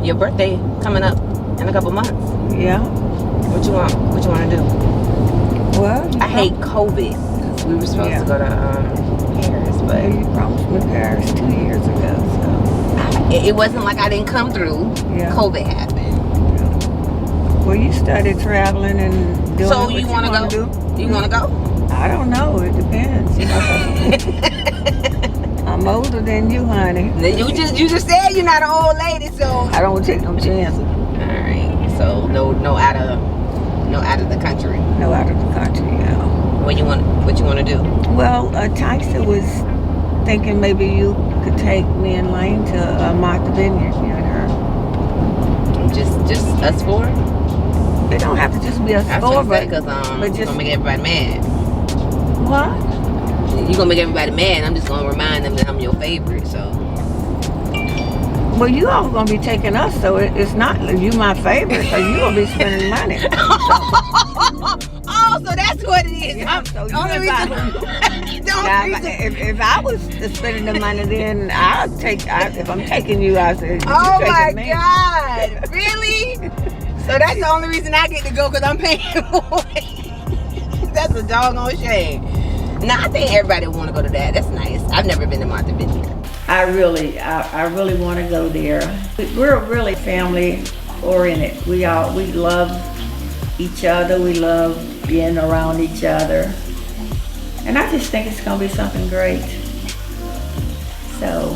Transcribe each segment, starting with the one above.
your birthday coming up in a couple months. Yeah. What you want to do? Well, I hate COVID. We were supposed to go to Paris, but you promised me Paris 2 years ago. So it wasn't like I didn't come through. Yeah. COVID happened. Yeah. Well, you started traveling and doing. So what you want to go? do? You want to go? I don't know. It depends. You know. I'm older than you, honey. You just said you're not an old lady, so I don't take no chances. all right. So no out of the country. No, out of the country. Yeah. What you want to do? Well, Tyson was thinking maybe you could take me and Lane to Martha Vineyard, you and her. Just us four? It don't have to just be us four, but because just gonna make everybody mad. what? You gonna make everybody mad. I'm just gonna remind them that I'm your favorite. So. Well, you all gonna be taking us, so it's not you my favorite, so you gonna be spending money. Oh, so that's what it is. Yeah, so the only reason. If I was spending the money, then I'll take. If I'm taking you, I say. Oh my God! Really? So that's the only reason I get to go because I'm paying for it. That's a doggone shame. Nah, I think everybody want to go to that. That's nice. I've never been to Martha Vineyard. I really want to go there. We're really family oriented. We love each other. We love being around each other. And I just think it's going to be something great. So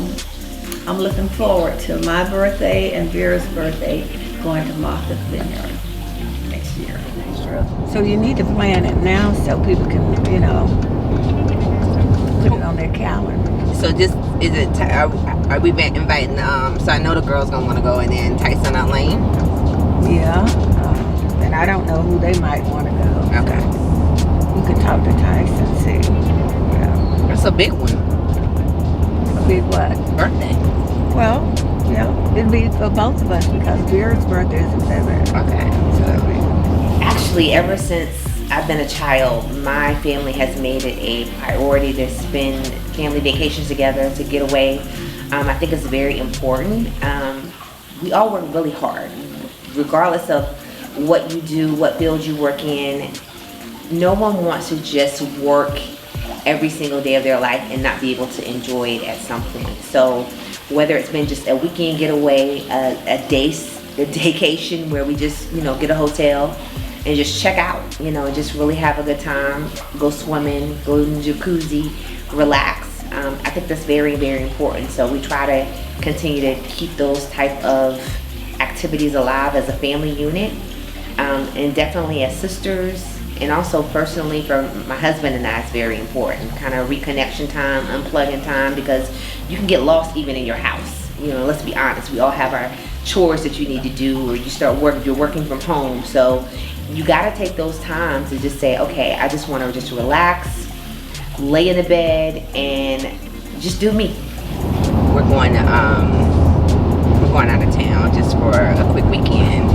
I'm looking forward to my birthday and Vera's birthday going to Martha's Vineyard next year. So you need to plan it now so people can, put it on their calendar. So are we inviting, so I know the girls going to want to go, and then Tyson and Lane? Yeah. And I don't know who they might want to go. Okay. You can talk to Tyson, see. Yeah. That's a big one. A big what? Birthday. Well, yeah, it'd be for both of us because Vera's birthday is in February. Okay. So actually, ever since I've been a child, my family has made it a priority to spend family vacations together, to get away. I think it's very important. We all work really hard, regardless of what you do, what field you work in. No one wants to just work every single day of their life and not be able to enjoy it at some point. So whether it's been just a weekend getaway, a daycation where we just, get a hotel and just check out, and just really have a good time, go swimming, go in the jacuzzi, relax. I think that's very, very important. So we try to continue to keep those type of activities alive as a family unit, and definitely as sisters, and also personally for my husband and I, it's very important. Kind of reconnection time, unplugging time, because you can get lost even in your house. Let's be honest, we all have our chores that you need to do, or you're working from home. So you got to take those times to just say, okay, I just want to just relax, lay in the bed, and just do me. We're going out of town just for a quick weekend.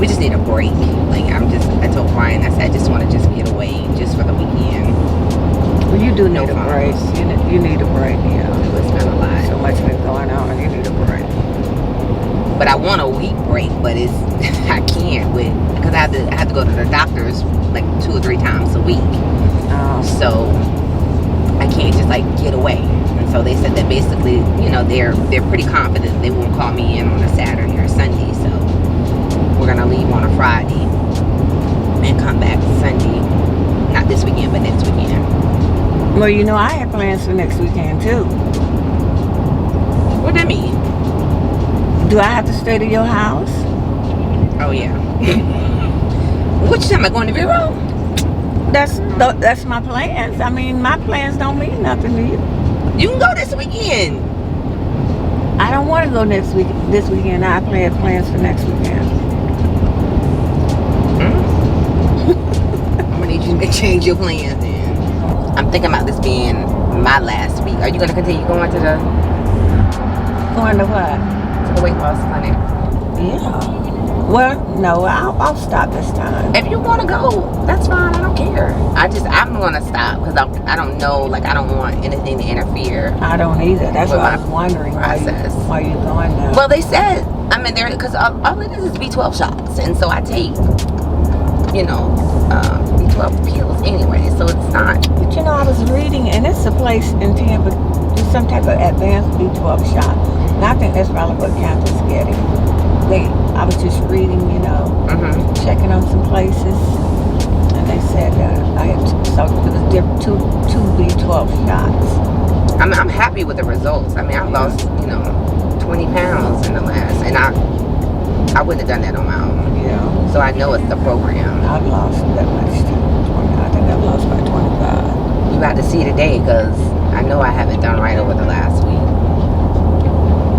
We just need a break. I told Brian, I said, I just want to just get away just for the weekend. Well, you do need a break. You need a break, yeah. It's been a lot. So much been going on, you need a break. But I want a week break, but I can't because I have to go to the doctors like 2 or 3 times a week. So I can't just get away. And so they said that basically, they're pretty confident they won't call me in on a Saturday or Sunday. So we're gonna leave on a Friday and come back Sunday. Not this weekend, but next weekend. Well, I have plans for next weekend too. What that mean? Do I have to stay to your house? Oh yeah. What you talking about, going to Vero? That's my plans. I mean, my plans don't mean nothing to you. You can go this weekend. I don't want to go this weekend. I have plans for next weekend. I'm gonna need you to change your plans then. I'm thinking about this being my last week. Are you gonna continue going to Going to what? the weight loss clinic? Yeah. Well, no, I'll stop this time. If you want to go, that's fine. I don't care. I'm going to stop because I don't know. Like, I don't want anything to interfere. I don't either. That's with why I my was wondering process. why you going now. Well, they said, I mean, because all it is B12 shots. And so I take, B12 pills anyway. So it's not. But I was reading, and it's a place in Tampa, do some type of advanced B12 shot. And I think that's probably what Catherine's getting. I was just reading, checking on some places, and they said I had so it was two B12 shots. I'm happy with the results. I mean, I lost 20 pounds in the last, and I wouldn't have done that on my own. Yeah. So I know it's the program. I've lost that much too. I think I've lost by 25. You got to see today because I know I haven't done right over the last week.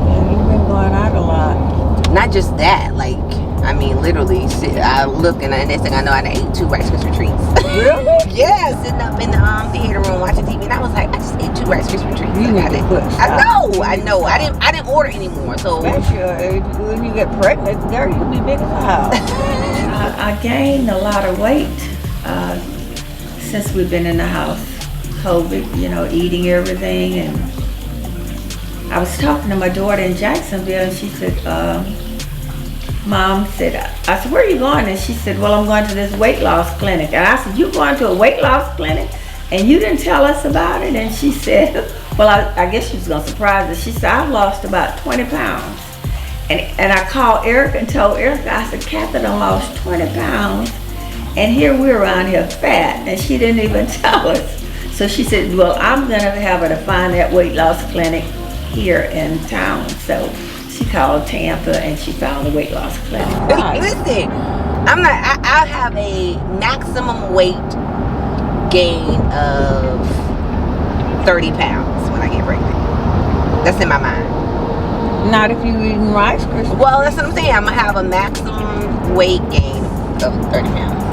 Yeah, you've been going out a lot. Not just that, like, I mean, literally, I look and the next thing I know, I ate 2 Rice Krispie treats. Really? Yeah, sitting up in the theater room watching TV, and I was like, I just ate 2 Rice Krispie treats. You need to put I know. I didn't order anymore, so. Especially when you get pregnant, girl, you'll be big as a house. I gained a lot of weight since we've been in the house. COVID, eating everything, and I was talking to my daughter in Jacksonville, and she said, Mom said, I said, where are you going? And she said, well, I'm going to this weight loss clinic. And I said, you going to a weight loss clinic? And you didn't tell us about it? And she said, well, I guess she was going to surprise us. She said, I've lost about 20 pounds. And I called Earica and told Earica, I said, Catherine lost 20 pounds. And here we're around here fat. And she didn't even tell us. So she said, well, I'm going to have her to find that weight loss clinic here in town. So she called Tampa and she found the weight loss clinic. Listen, I have a maximum weight gain of 30 pounds when I get pregnant. That's in my mind. Not if you're eating Rice Krispies. Well, that's what I'm saying. I'm gonna have a maximum weight gain of 30 pounds.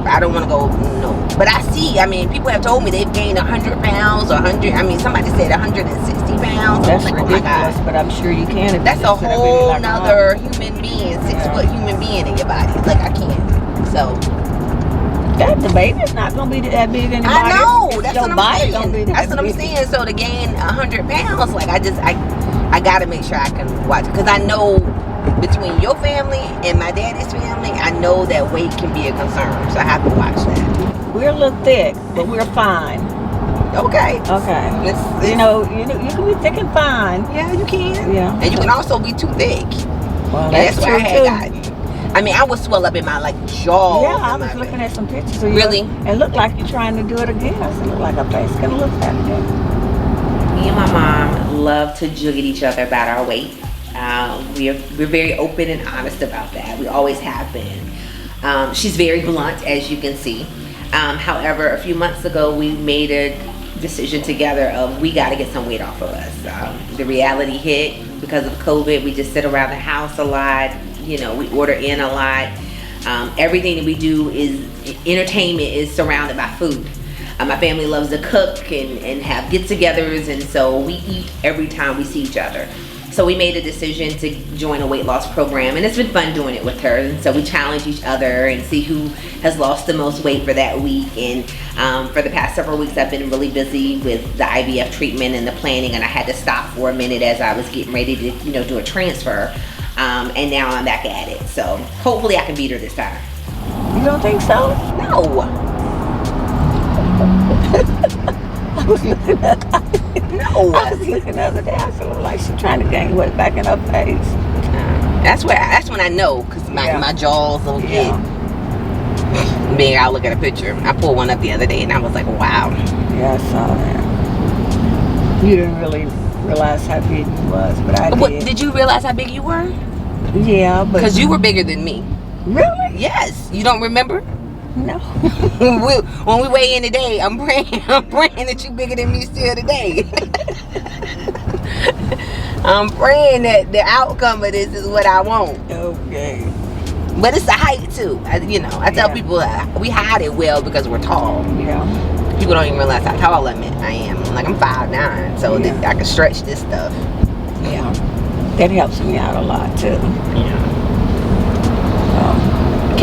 I don't want to go, no. But I see, I mean, people have told me they've gained 100 pounds or 100, I mean, somebody said 160 pounds. That's like, ridiculous, oh my God. but I'm sure you can. That's a whole nother human being, 6-foot human being in your body. Like, I can't. So. The baby's not going to be that big in your body. I know, that's what I'm saying. That's what I'm saying. So to gain 100 pounds, like, I got to make sure I can watch. Because I know between your family and my daddy's family, I know that weight can be a concern. So I have to watch that. We're a little thick, but we're fine. Okay. You can be thick and fine. Yeah, you can. Yeah. And you can also be too thick. Well, that's why I had gotten. I mean, I would swell up in my jaw. Yeah, I was looking at some pictures of you. Really? It looked like you're trying to do it again. I said, look like a face gonna look fat again. Me and my mom love to jug at each other about our weight. We're very open and honest about that. We always have been. She's very blunt, as you can see. However, a few months ago, we made a decision together of we got to get some weight off of us. The reality hit because of COVID. We just sit around the house a lot. We order in a lot. Everything that we do is entertainment is surrounded by food. My family loves to cook and have get-togethers, and so we eat every time we see each other. So we made a decision to join a weight loss program, and it's been fun doing it with her. And so we challenge each other and see who has lost the most weight for that week. And for the past several weeks, I've been really busy with the IVF treatment and the planning, and I had to stop for a minute as I was getting ready to, do a transfer. And now I'm back at it. So hopefully I can beat her this time. You don't think so? No. I was looking at No. I was looking the other day. I feel like she's trying to gain weight back in her face. That's when I know, because my jaws will get big. I'll look at a picture. I pulled one up the other day and I was like, wow. Yeah, I saw that. You didn't really realize how big you was, but I did. Did you realize how big you were? Yeah, but because you were bigger than me. Really? Yes. You don't remember? No. When we weigh in today, I'm praying that you're bigger than me still today. I'm praying that the outcome of this is what I want. Okay. But it's the height too. I tell people we hide it well because we're tall. Yeah. People don't even realize how tall I am. Like, I'm 5'9", so I can stretch this stuff. Yeah. That helps me out a lot too. Yeah.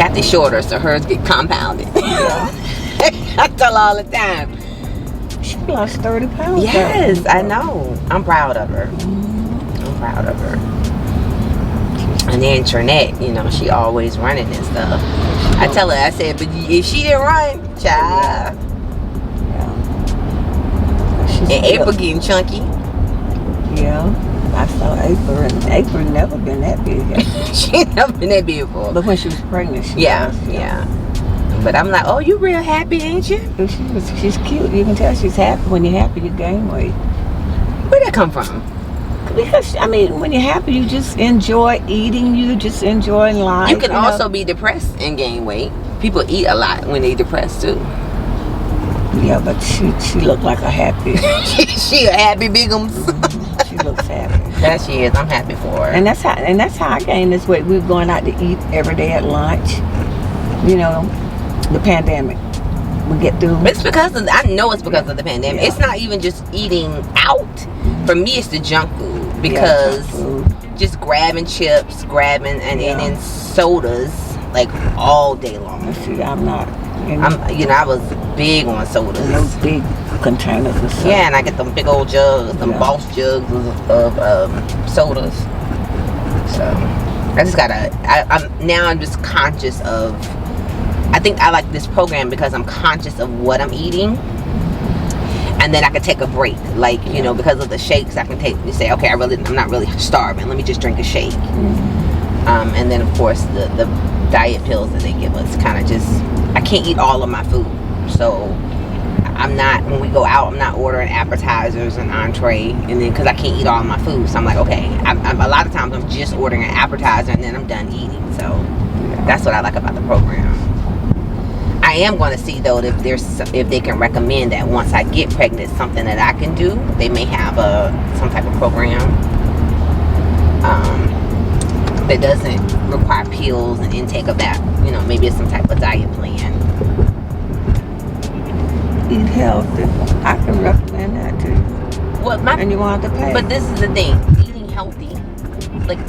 Kathy's shorter, so hers get compounded. I tell her all the time. She lost 30 pounds. Yes, I know. I'm proud of her. I'm proud of her. And then Trinnett, you know, she always running and stuff. I tell her, I said, but if she didn't run, child. And April getting chunky. Yeah, I saw April, and April never been that big. She never been that big before. But when she was pregnant, she was. Yeah. But I'm like, oh, you real happy, ain't you? She's cute. You can tell she's happy. When you're happy, you gain weight. Where'd that come from? Because, I mean, when you're happy, you just enjoy eating. You just enjoy life. You can also be depressed and gain weight. People eat a lot when they depressed too. Yeah, but she looked like a happy. She a happy bigums. She looks happy. That she is. I'm happy for her. And that's how I gained this weight. We were going out to eat every day at lunch. You know, the pandemic. We get through. It's because of, I know it's because of the pandemic. It's not even just eating out. For me, it's the junk food. Because just grabbing chips, and then sodas like all day long. See, I'm not. I was big on sodas. Those big containers of soda. Yeah, and I get them big old jugs, them boss jugs of sodas. So I just I'm just conscious of. I think I like this program because I'm conscious of what I'm eating. And then I can take a break, like, you know, because of the shakes, I can say, okay, I'm not really starving. Let me just drink a shake. And then, of course, the diet pills that they give us kind of just, I can't eat all of my food. So when we go out, I'm not ordering appetizers and entree, and then because I can't eat all of my food. So I'm like, okay, a lot of times I'm just ordering an appetizer and then I'm done eating. So that's what I like about the program. I am going to see though if they can recommend that once I get pregnant, something that I can do. They may have some type of program that doesn't require pills and intake of that. You know, maybe it's some type of diet plan. Eat healthy. I can recommend that too. And you want to pay. But this is the thing: eating healthy. Like,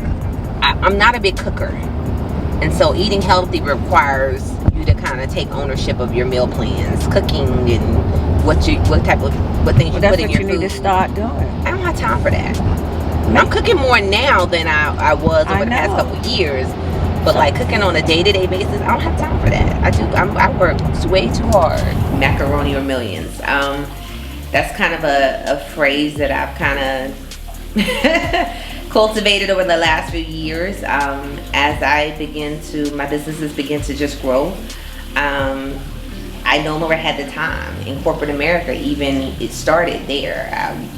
I'm not a big cooker, and so eating healthy requires you to kind of take ownership of your meal plans, cooking, and what things you put in your food. That's what you need to start doing. I don't have time for that. I'm cooking more now than I was over the past couple of years. But like cooking on a day-to-day basis, I don't have time for that. I work way too hard. Macaroni or millions. That's kind of a phrase that I've kind of cultivated over the last few years. As my businesses begin to just grow. I no longer had the time. In corporate America, even it started there.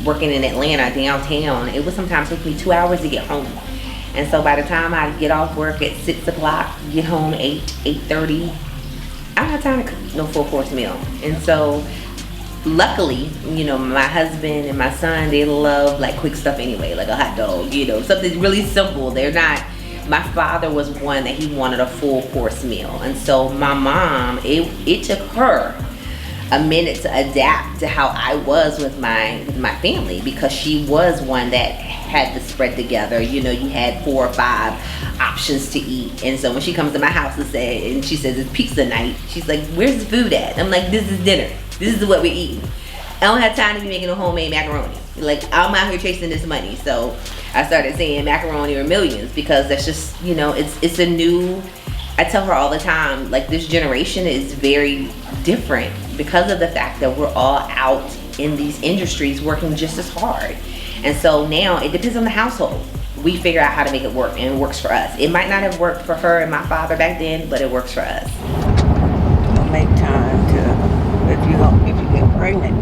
Working in Atlanta, downtown, it would sometimes take me 2 hours to get home. And so by the time I get off work at 6 o'clock, get home 8:30, I don't have time to cook no full course meal. And so luckily, you know, my husband and my son, they love like quick stuff anyway, like a hot dog, you know, something really simple. My father was one that he wanted a full course meal. And so my mom, it took her a minute to adapt to how I was with my family, because she was one that had the spread together. You know, you had 4 or 5 options to eat. And so when she comes to my house and she says it's pizza night, she's like, where's the food at? I'm like, this is dinner. This is what we're eating. I don't have time to be making a homemade macaroni. Like, I'm out here chasing this money. So I started saying macaroni or millions, because that's just, you know, it's a new, I tell her all the time, like, this generation is very different because of the fact that we're all out in these industries working just as hard. And so now it depends on the household. We figure out how to make it work, and it works for us. It might not have worked for her and my father back then, but it works for us. You'll make time to, if you get pregnant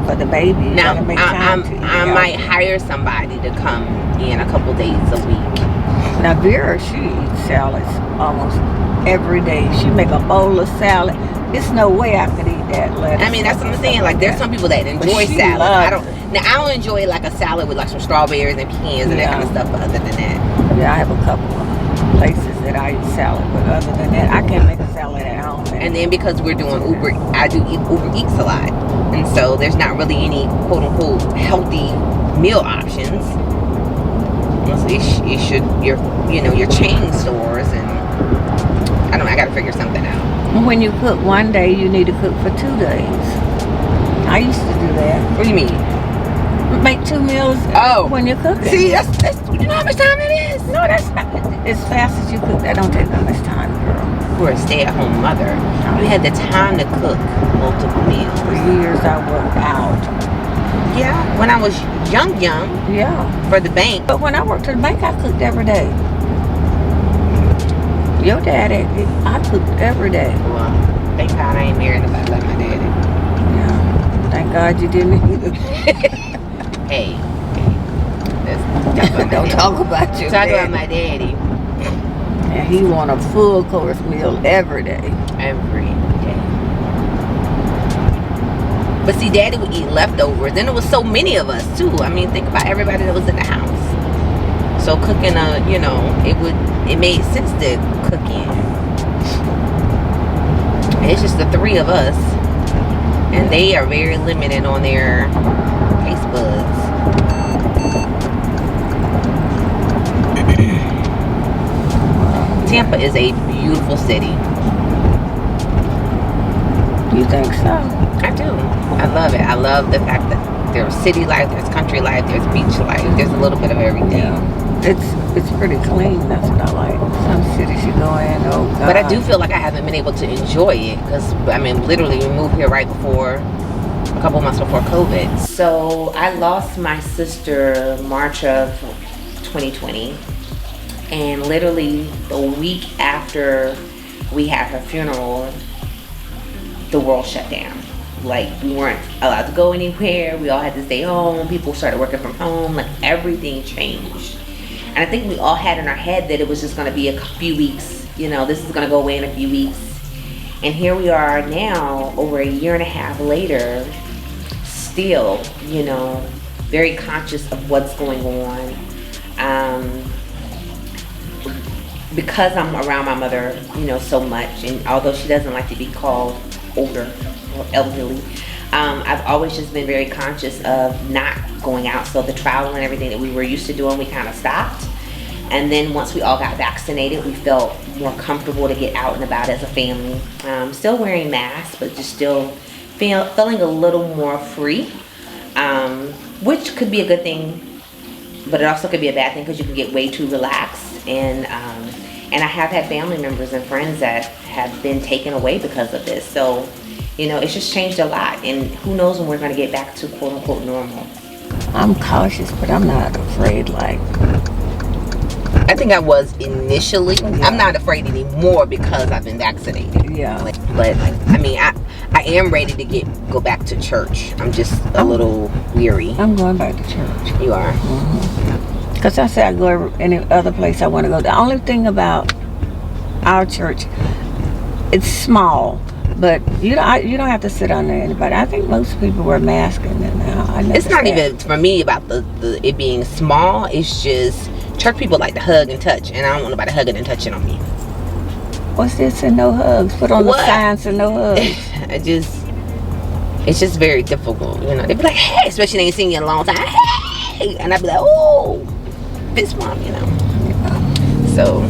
for the baby, you now, gotta make time to eat I might hire somebody to come in a couple days a week. Now Vera, she eats salads almost every day. She make a bowl of salad. There's no way I could eat that lettuce. I mean, that's what I'm saying. Like, there's some people that enjoy salad. I don't enjoy like a salad with like some strawberries and pecans and that kind of stuff. But other than that, yeah, I have a couple of places that I eat salad, but other than that, I can't make a salad at home. And then because we're doing I do Uber Eats a lot, and so there's not really any quote unquote healthy meal options. Your chain stores and I don't know. I gotta figure something out. When you cook one day, you need to cook for 2 days. I used to do that. What do you mean? Make 2 meals when you're cooking. See, that's you know how much time that is? No, that's not. As fast as you cook, that don't take that much time, girl. For a stay-at-home mother, you had the time to cook multiple meals. For years, I worked out. Yeah, when I was young. Yeah. For the bank. But when I worked at the bank, I cooked every day. Your daddy, I cooked every day. Well, thank God I ain't married nobody like my daddy. Yeah. Thank God you didn't either. Hey. Don't talk about your Talk daddy. about my daddy. And he want a full course meal every day. Every day. But see, Daddy would eat leftovers. Then there was so many of us too. I mean, think about everybody that was in the house. So cooking, it made sense to cook in. It's just the 3 of us, and they are very limited on their taste buds. Tampa is a beautiful city. You think so? I do. I love it. I love the fact that there's city life, there's country life, there's beach life, there's a little bit of everything. Yeah. It's pretty clean. That's what I like. Some cities you go in, oh God. But I do feel like I haven't been able to enjoy it because, I mean, literally we moved here right before, a couple months before COVID. So I lost my sister March of 2020. And literally the week after we had her funeral, the world shut down. Like, we weren't allowed to go anywhere. We all had to stay home. People started working from home. Like, everything changed. And I think we all had in our head that it was just going to be a few weeks. You know, this is going to go away in a few weeks. And here we are now, over a year and a half later, still, you know, very conscious of what's going on. Because I'm around my mother, you know, so much, and although she doesn't like to be called older or elderly, I've always just been very conscious of not going out. So the travel and everything that we were used to doing, we kind of stopped. And then once we all got vaccinated, we felt more comfortable to get out and about as a family. Still wearing masks, but just still feeling a little more free, which could be a good thing, but it also could be a bad thing because you can get way too relaxed. And I have had family members and friends that have been taken away because of this. So, you know, it's just changed a lot. And who knows when we're going to get back to quote unquote normal. I'm cautious, but I'm not afraid. Like, I think I was initially. Yeah. I'm not afraid anymore because I've been vaccinated. Yeah. But I mean, I am ready to go back to church. I'm just a little weary. I'm going back to church. You are? Mm-hmm. Because I say I go any other place I want to go. The only thing about our church, it's small, but you don't have to sit under anybody. I think most people wear masks in there now. It's not even for me about the it being small. It's just church people like to hug and touch, and I don't want nobody hugging and touching on me. What's this and no hugs? Put on the signs and no hugs. It's just very difficult, you know. They be like, hey, especially they ain't seen you in a long time. Hey, and I be like, oh. Fist bump, you know. Yeah. So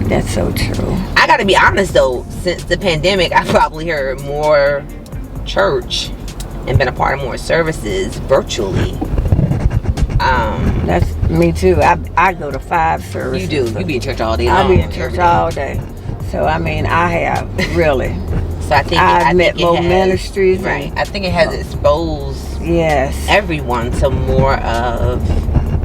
that's so true. I gotta be honest though, since the pandemic, I probably heard more church and been a part of more services virtually. That's me too. I go to 5 services. You do. You be in church all day long. I be in church all day. So I mean, I have really. So I think I've met more ministries. Right. I think it has exposed everyone to more of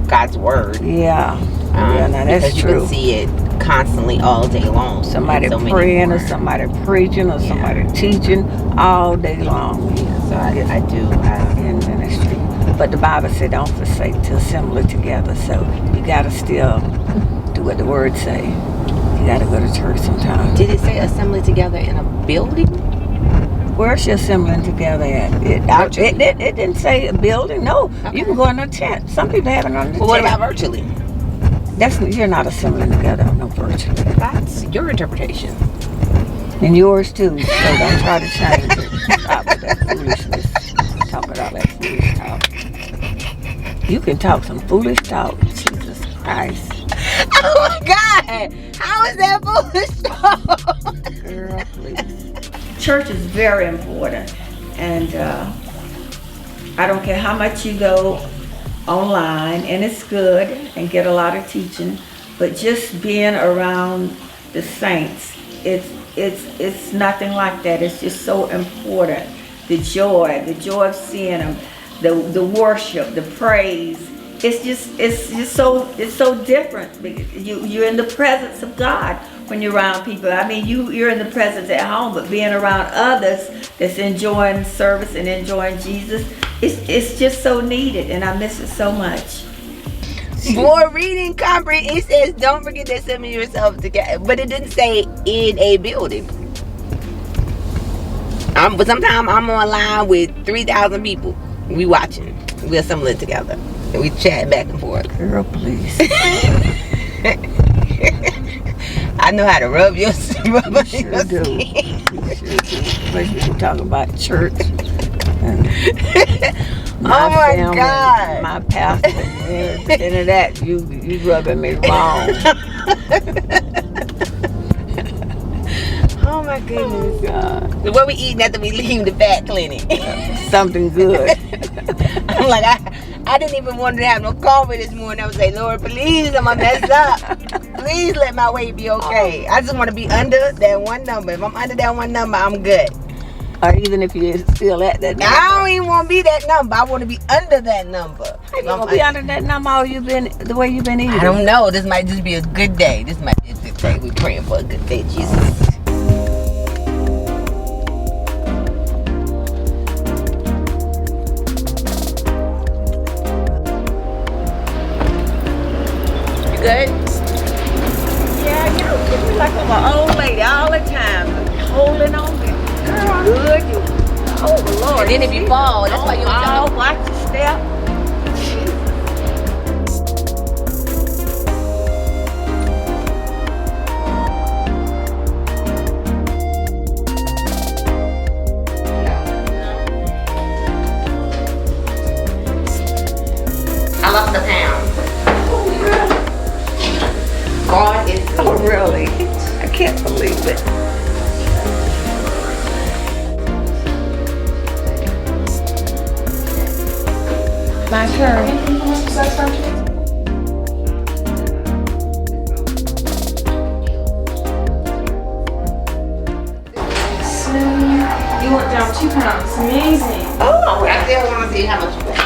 God's word. Yeah. Yeah, now that's because true. You can see it constantly all day long. Somebody praying or somebody preaching or somebody teaching all day long. Yeah, so I do in ministry. But the Bible said don't forsake to assemble together. So you gotta still do what the word say. You gotta go to church sometimes. Did it say assembly together in a building? Where's she assembling together at? It didn't say a building. No, okay. You can go in a tent. Some people have it on the tent. Well, what about virtually? You're not assembling together, no virtually. That's your interpretation. And yours too. So don't try to change it. Stop with that foolishness. Talk about that foolish talk. You can talk some foolish talk. Jesus Christ. I Oh my God! How is that foolish? Girl, please. Church is very important, and I don't care how much you go online, and it's good and get a lot of teaching, but just being around the saints, it's nothing like that. It's just so important. The joy of seeing them, the worship, the praise. It's just so different. You're in the presence of God when you're around people. I mean, you're in the presence at home, but being around others that's enjoying service and enjoying Jesus, it's just so needed, and I miss it so much. For reading comprehension, it says don't forget to assemble yourselves together, but it didn't say in a building. But sometimes I'm online with 3,000 people. We watching. We assembling together. And we chat back and forth. Girl, please. I know how to rub your rub You sure do. You sure do. Especially when you talk about church. Oh my God. My pastor and everything of that, you rubbing me wrong. Oh my goodness. God. What we eating after we leave the vet clinic? Something good. I'm like, I didn't even want to have no coffee this morning. I was like, Lord, please, I'm gonna mess up. Please let my weight be okay. I just want to be under that one number. If I'm under that one number, I'm good. Or even if you're still at that number. I don't even want to be that number. I want to be under that number. How you gonna be under that number all you been the way you've been eating? I don't know. This might just be a good day. This might be a good day. We're praying for a good day, Jesus. Good? Yeah, you know, treat me like I'm an old lady all the time, holding on me. Girl, I'm good. You, oh Lord. And then if you fall, that's why you fall. Watch your step. I lost a pound. God is good. Oh, really? I can't believe it. My turn. You went down 2 pounds. Amazing. Oh, I still want to see how much you weigh.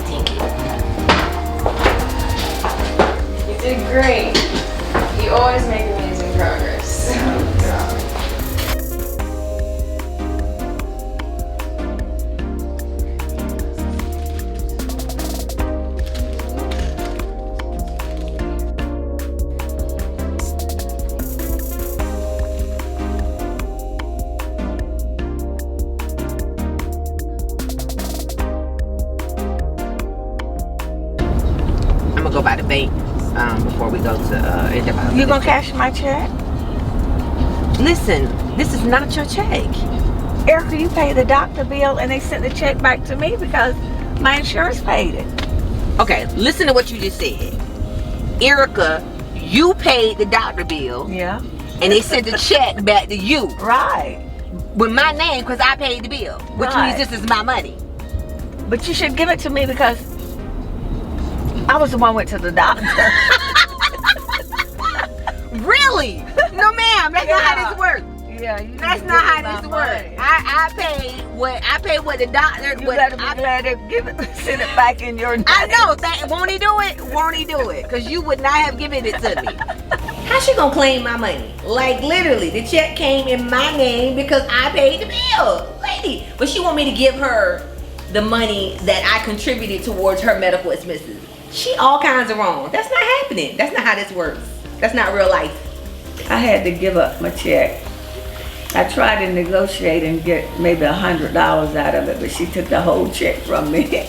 Thank you. You did great. You always make amazing progress. Oh, God. I'm gonna go by the bank before we go to You gonna cash my check? Listen, this is not your check. Erica, you paid the doctor bill and they sent the check back to me because my insurance paid it. Okay, listen to what you just said. Earica, you paid the doctor bill Yeah. and they sent the check back to you Right. with my name because I paid the bill, which Right. means this is my money. But you should give it to me because I was the one who went to the doctor. Really? No, ma'am. That's not how this works. Yeah, you That's not how this works. I paid what the doctor. You what better be I, glad to send it back in your name. I know. Won't he do it? Won't he do it? Because you would not have given it to me. How's she gonna claim my money? Like literally, the check came in my name because I paid the bill, lady. But she want me to give her the money that I contributed towards her medical expenses. She all kinds of wrong. That's not happening. That's not how this works. That's not real life. I had to give up my check. I tried to negotiate and get maybe $100 out of it, but she took the whole check from me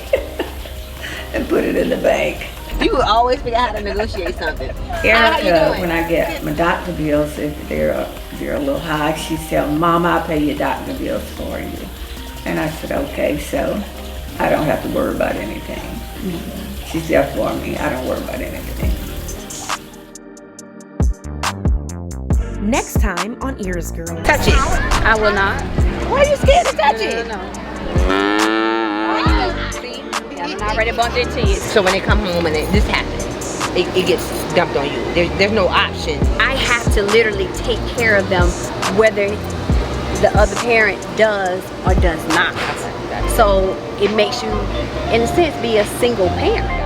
and put it in the bank. You will always figure out how to negotiate something. Erica, when I get my doctor bills, if they're a little high, she said, "Mom, I'll pay your doctor bills for you." And I said, "Okay," so I don't have to worry about anything. She's there for me. I don't worry about anything. Next time on Ears Girl. Touch it. I will not. Why are you scared to touch it? No. See, I'm already bumped into it. So when they come home and this happens, it gets dumped on you. There's no option. I have to literally take care of them whether the other parent does or does not. So it makes you, in a sense, be a single parent.